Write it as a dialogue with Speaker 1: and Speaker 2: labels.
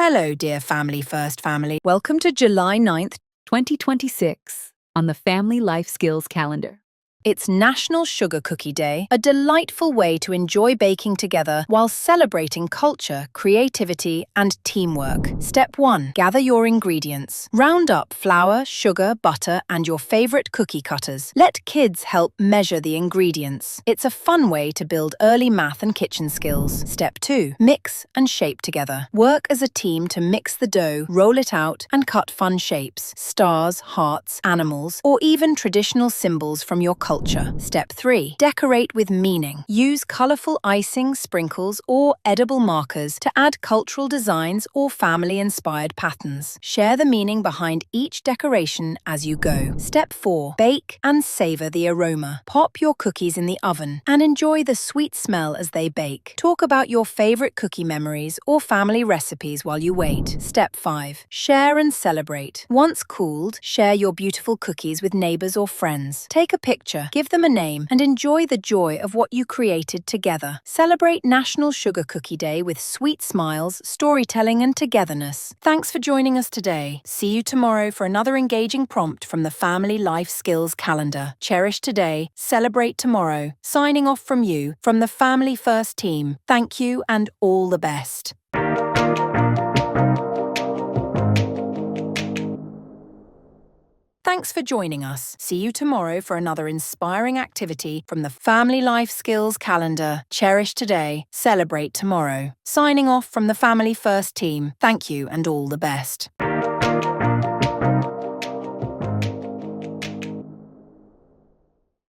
Speaker 1: Hello, dear Family First family. Welcome to July 9th,
Speaker 2: 2026 on the Family Life Skills calendar.
Speaker 1: It's National Sugar Cookie Day, a delightful way to enjoy baking together while celebrating culture, creativity, and teamwork. Step 1. Gather your ingredients. Round up flour, sugar, butter, and your favorite cookie cutters. Let kids help measure the ingredients. It's a fun way to build early math and kitchen skills. Step 2. Mix and shape together. Work as a team to mix the dough, roll it out, and cut fun shapes. Stars, hearts, animals, or even traditional symbols from your culture. Step 3. Decorate with meaning. Use colourful icing, sprinkles, or edible markers to add cultural designs or family-inspired patterns. Share the meaning behind each decoration as you go. Step 4. Bake and savour the aroma. Pop your cookies in the oven and enjoy the sweet smell as they bake. Talk about your favourite cookie memories or family recipes while you wait. Step 5. Share and celebrate. Once cooled, share your beautiful cookies with neighbours or friends. Take a picture, give them a name, and enjoy the joy of what you created together. Celebrate National Sugar Cookie Day with sweet smiles, storytelling, and togetherness. Thanks for joining us today. See you tomorrow for another engaging prompt from the Family Life Skills calendar. Cherish today, celebrate tomorrow. Signing off from you, from the Family First team. Thank you and all the best. Thanks for joining us. See you tomorrow for another inspiring activity from the Family Life Skills calendar. Cherish today, celebrate tomorrow. Signing off from the Family First team. Thank you and all the best.